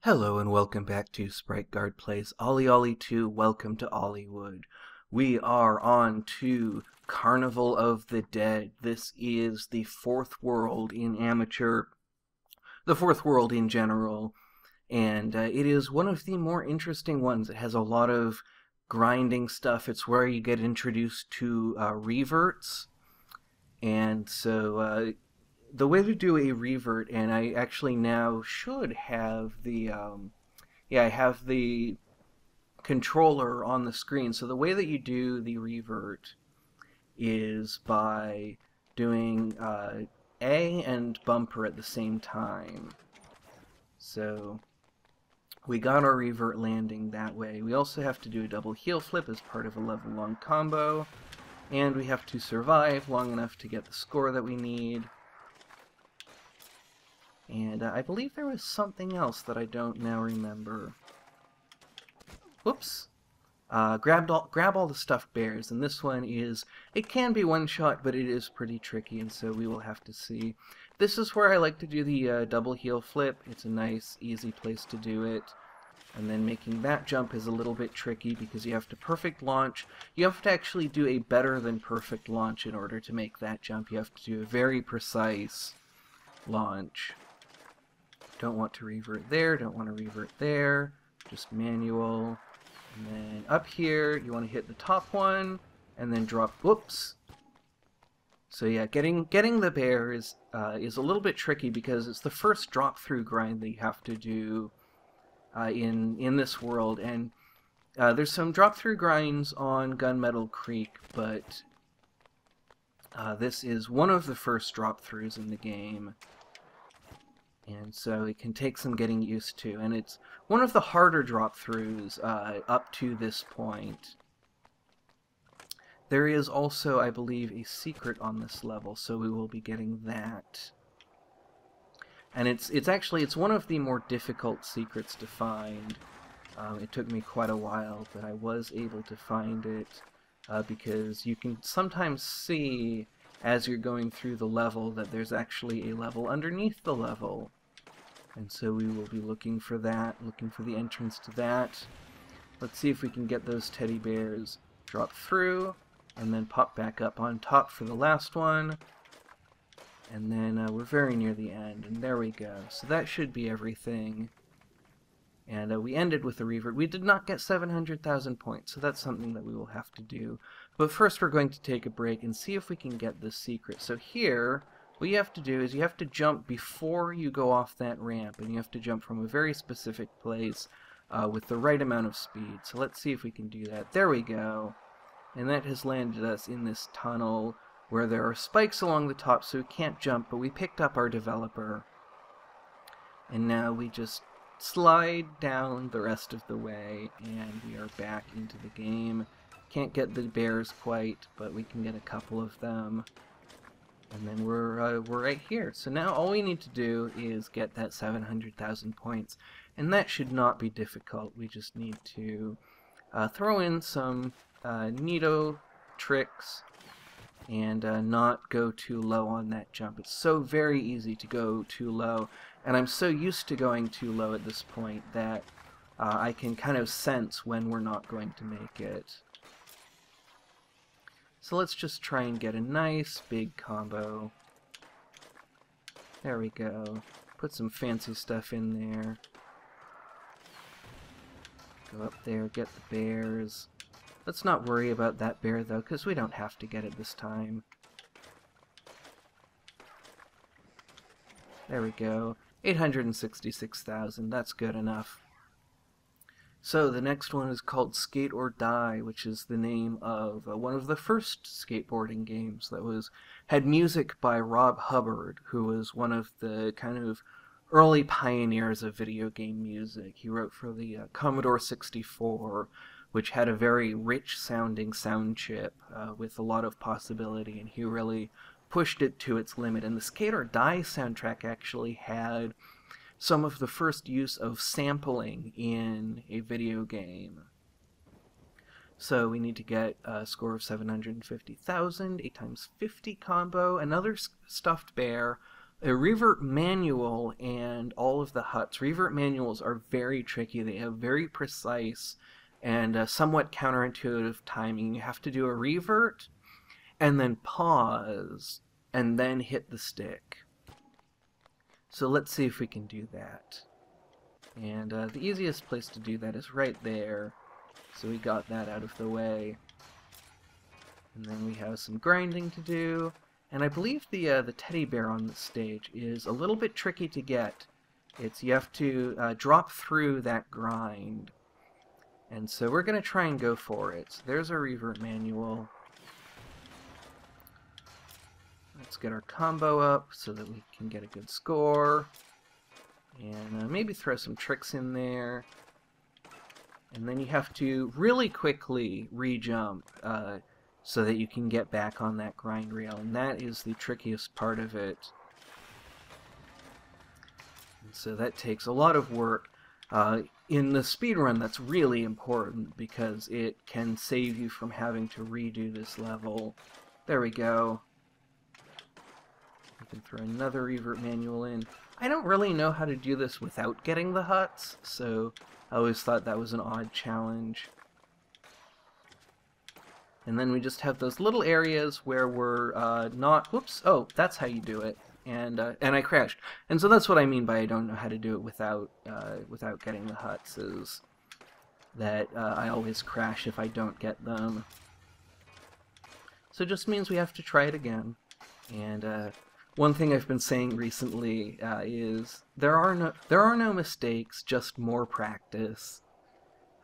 Hello and welcome back to Sprite Guard Plays OlliOlli 2. Welcome to Ollywood. We are on to Carnival of the Dead. This is the fourth world in amateur, the fourth world in general, and it is one of the more interesting ones. It has a lot of grinding stuff. It's where you get introduced to reverts, and so the way to do a revert, and I actually now should have the, I have the controller on the screen. So the way that you do the revert is by doing A and bumper at the same time. So we got our revert landing that way. We also have to do a double heel flip as part of a level long combo, and we have to survive long enough to get the score that we need. And I believe there was something else that I don't now remember. Whoops. Grab all the stuffed bears, and this one is, it can be one shot, but it is pretty tricky, and so we will have to see. This is where I like to do the double heel flip. It's a nice, easy place to do it. And then making that jump is a little bit tricky because you have to perfect launch. You have to actually do a better than perfect launch in order to make that jump. You have to do a very precise launch. Don't want to revert there, don't want to revert there, just manual. And then up here, you want to hit the top one, and then drop, whoops. So yeah, getting the bear is a little bit tricky because it's the first drop-through grind that you have to do in this world. And there's some drop-through grinds on Gunmetal Creek, but this is one of the first drop-throughs in the game. And so it can take some getting used to, and it's one of the harder drop-throughs up to this point. There is also, I believe, a secret on this level, so we will be getting that. And it's one of the more difficult secrets to find. It took me quite a while, but I was able to find it because you can sometimes see as you're going through the level that there's actually a level underneath the level. And so we will be looking for that, looking for the entrance to that. Let's see if we can get those teddy bears drop through, and then pop back up on top for the last one. And then we're very near the end, and there we go. So that should be everything. And we ended with a revert. We did not get 700,000 points, so that's something that we will have to do. But first we're going to take a break and see if we can get this secret. So here, what you have to do is you have to jump before you go off that ramp, and you have to jump from a very specific place with the right amount of speed. So let's see if we can do that. There we go. And that has landed us in this tunnel where there are spikes along the top, so we can't jump, but we picked up our developer. And now we just slide down the rest of the way, and we are back into the game. Can't get the bears quite, but we can get a couple of them. And then we're right here. So now all we need to do is get that 700,000 points, and that should not be difficult. We just need to throw in some neato tricks and not go too low on that jump. It's so very easy to go too low, and I'm so used to going too low at this point that I can kind of sense when we're not going to make it. So let's just try and get a nice big combo. There we go. Put some fancy stuff in there. Go up there, get the bears. Let's not worry about that bear though, because we don't have to get it this time. There we go. 866,000, that's good enough. So the next one is called Skate or Die, which is the name of one of the first skateboarding games that had music by Rob Hubbard, who was one of the kind of early pioneers of video game music. He wrote for the Commodore 64, which had a very rich sounding sound chip with a lot of possibility, and he really pushed it to its limit. And the Skate or Die soundtrack actually had some of the first use of sampling in a video game. So we need to get a score of 750,000, 8 times 50 combo, another stuffed bear, a Revert manual and all of the huts. Revert manuals are very tricky. They have very precise and somewhat counterintuitive timing. You have to do a revert and then pause and then hit the stick. So let's see if we can do that. And the easiest place to do that is right there. So we got that out of the way. And then we have some grinding to do. And I believe the teddy bear on the stage is a little bit tricky to get. You have to drop through that grind. And so we're going to try and go for it. So there's our revert manual. Let's get our combo up so that we can get a good score. And maybe throw some tricks in there. And then you have to really quickly re-jump so that you can get back on that grind rail, and that is the trickiest part of it. And so that takes a lot of work. In the speedrun, that's really important because it can save you from having to redo this level. There we go. We can throw another revert manual in. I don't really know how to do this without getting the huts, so I always thought that was an odd challenge. And then we just have those little areas where we're not... Whoops! Oh, that's how you do it. And I crashed. And so that's what I mean by I don't know how to do it without getting the huts, is that I always crash if I don't get them. So it just means we have to try it again. And one thing I've been saying recently is there are no mistakes, just more practice.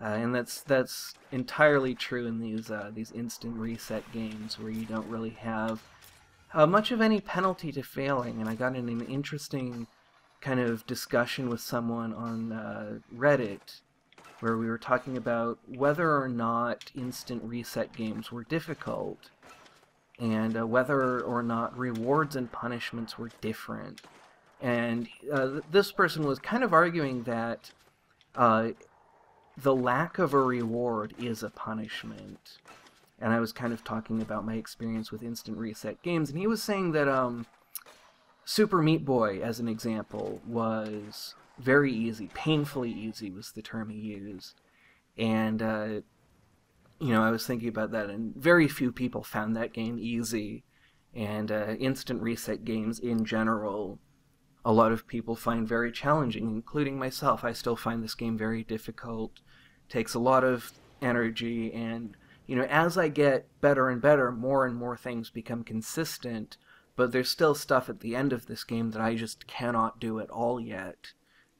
And that's entirely true in these instant reset games where you don't really have much of any penalty to failing. And I got in an interesting kind of discussion with someone on Reddit where we were talking about whether or not instant reset games were difficult and whether or not rewards and punishments were different. And this person was kind of arguing that the lack of a reward is a punishment. And I was kind of talking about my experience with instant reset games, and he was saying that Super Meat Boy, as an example, was very easy. Painfully easy was the term he used. And, you know, I was thinking about that, and very few people found that game easy. And instant reset games in general, a lot of people find very challenging, including myself. I still find this game very difficult. Takes a lot of energy, and you know, as I get better and better, more and more things become consistent, but there's still stuff at the end of this game that I just cannot do at all yet.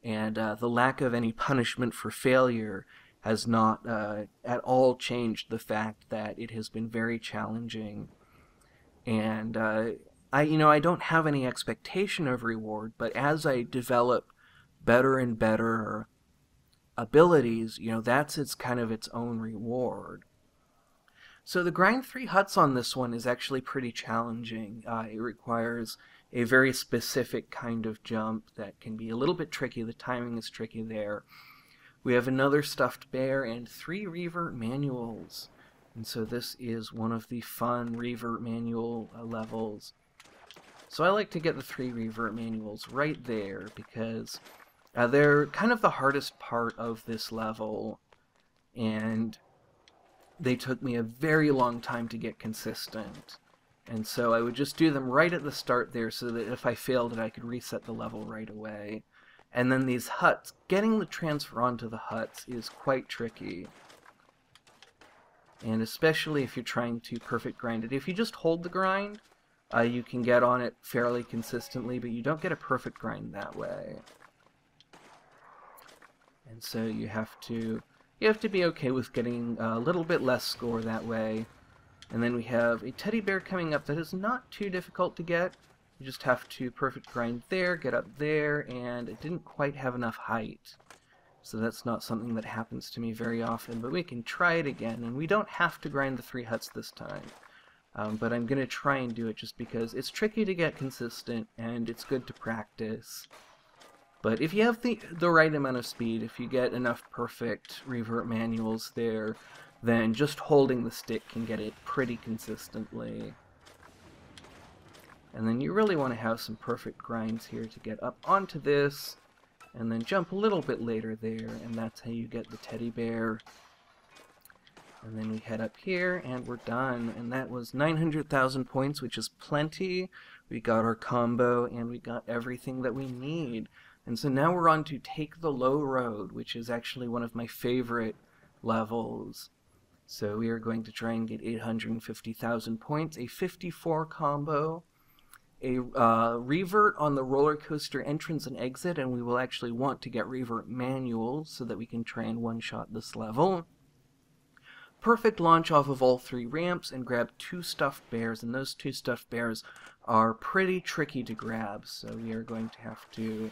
And the lack of any punishment for failure has not at all changed the fact that it has been very challenging. And I don't have any expectation of reward, but as I develop better and better abilities, you know, that's kind of its own reward. So the grind 3 huts on this one is actually pretty challenging. It requires a very specific kind of jump that can be a little bit tricky. The timing is tricky there. We have another stuffed bear and 3 revert manuals. And so this is one of the fun revert manual levels. So I like to get the 3 revert manuals right there because they're kind of the hardest part of this level, and they took me a very long time to get consistent. And so I would just do them right at the start there so that if I failed it I could reset the level right away. And then these huts, getting the transfer onto the huts is quite tricky. And especially if you're trying to perfect grind it. If you just hold the grind, you can get on it fairly consistently, but you don't get a perfect grind that way. And so you have to be okay with getting a little bit less score that way. And then we have a teddy bear coming up that is not too difficult to get. You just have to perfect grind there, get up there, and it didn't quite have enough height. So that's not something that happens to me very often, but we can try it again, and we don't have to grind the 3 huts this time. But I'm going to try and do it just because it's tricky to get consistent, and it's good to practice. But if you have the right amount of speed, if you get enough perfect revert manuals there, then just holding the stick can get it pretty consistently. And then you really want to have some perfect grinds here to get up onto this, and then jump a little bit later there, and that's how you get the teddy bear. And then we head up here, and we're done. And that was 900,000 points, which is plenty. We got our combo, and we got everything that we need. And so now we're on to Take the Low Road, which is actually one of my favorite levels. So we are going to try and get 850,000 points, a 54 combo, a revert on the roller coaster entrance and exit, and we will actually want to get revert manuals so that we can try and one-shot this level. Perfect launch off of all 3 ramps, and grab 2 stuffed bears, and those 2 stuffed bears are pretty tricky to grab, so we are going to have to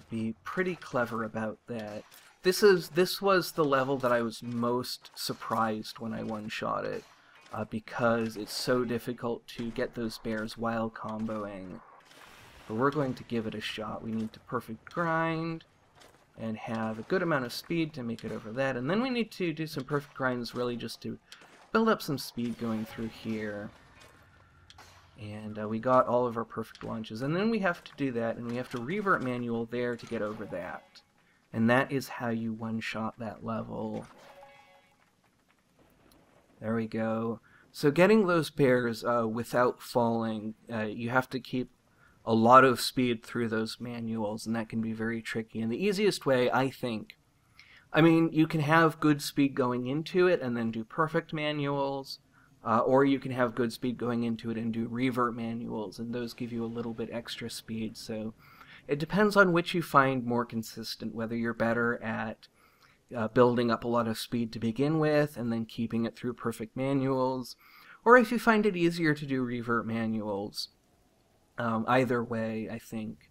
be pretty clever about that. This was the level that I was most surprised when I one-shot it, because it's so difficult to get those bears while comboing. But we're going to give it a shot. We need to perfect grind and have a good amount of speed to make it over that, and then we need to do some perfect grinds really just to build up some speed going through here. And we got all of our perfect launches, and then we have to do that, and we have to revert manual there to get over that. And that is how you one-shot that level. There we go. So getting those bears without falling, you have to keep a lot of speed through those manuals, and that can be very tricky. And the easiest way, I think, I mean, you can have good speed going into it and then do perfect manuals, or you can have good speed going into it and do revert manuals, and those give you a little bit extra speed. So it depends on which you find more consistent, whether you're better at building up a lot of speed to begin with and then keeping it through perfect manuals, or if you find it easier to do revert manuals. Either way, I think,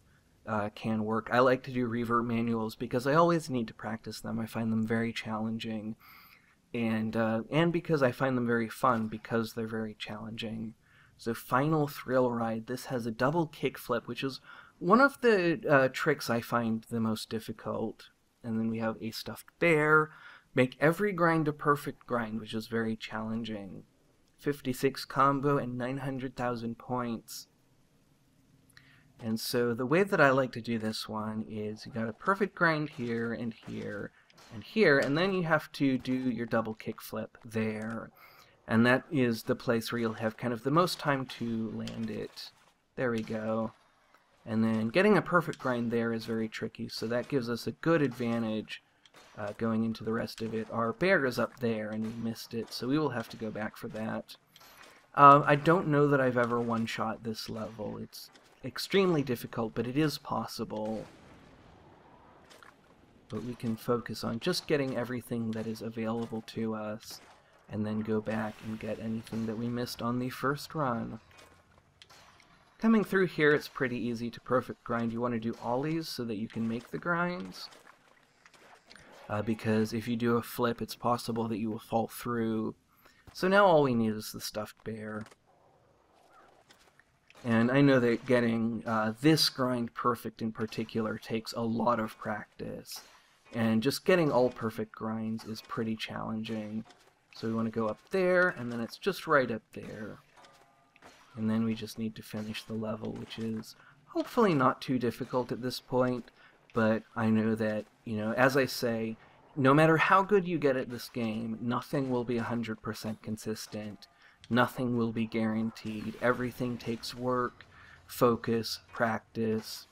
can work. I like to do revert manuals because I always need to practice them. I find them very challenging, and because I find them very fun because they're very challenging. So Final Thrill Ride, this has a double kickflip, which is one of the tricks I find the most difficult. And then we have a stuffed bear. Make every grind a perfect grind, which is very challenging. 56 combo and 900,000 points. And so the way that I like to do this one is you got a perfect grind here and here and here, and then you have to do your double kickflip there. And that is the place where you'll have kind of the most time to land it. There we go. And then getting a perfect grind there is very tricky, so that gives us a good advantage going into the rest of it. Our bear is up there, and we missed it, so we will have to go back for that. I don't know that I've ever one-shot this level. It's extremely difficult, but it is possible. But we can focus on just getting everything that is available to us, and then go back and get anything that we missed on the first run. Coming through here, it's pretty easy to perfect grind. You want to do ollies so that you can make the grinds, because if you do a flip, it's possible that you will fall through. So now all we need is the stuffed bear. And I know that getting this grind perfect in particular takes a lot of practice, and just getting all perfect grinds is pretty challenging. So we want to go up there, and then it's just right up there. And then we just need to finish the level, which is hopefully not too difficult at this point, but I know that, you know, as I say, no matter how good you get at this game, nothing will be 100% consistent. Nothing will be guaranteed. Everything takes work, focus, practice,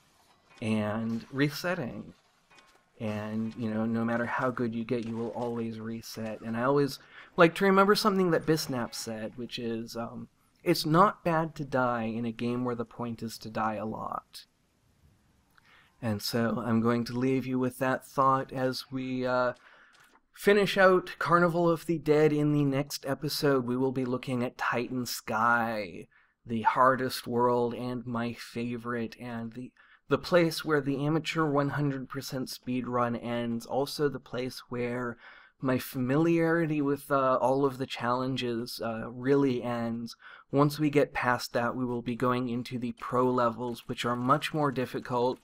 and resetting. And, you know, no matter how good you get, you will always reset. And I always like to remember something that Bisnap said, which is, it's not bad to die in a game where the point is to die a lot. And so I'm going to leave you with that thought as we finish out Carnival of the Dead. In the next episode, we will be looking at Titan Sky, the hardest world and my favorite, and the place where the amateur 100% speedrun ends, also the place where my familiarity with all of the challenges really ends. Once we get past that, we will be going into the pro levels, which are much more difficult.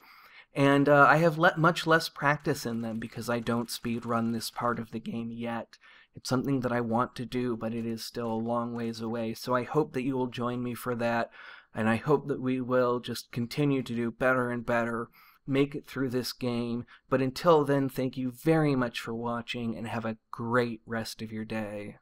And I have much less practice in them because I don't speedrun this part of the game yet. It's something that I want to do, but it is still a long ways away. So I hope that you will join me for that, and I hope that we will just continue to do better and better, make it through this game. But until then, thank you very much for watching, and have a great rest of your day.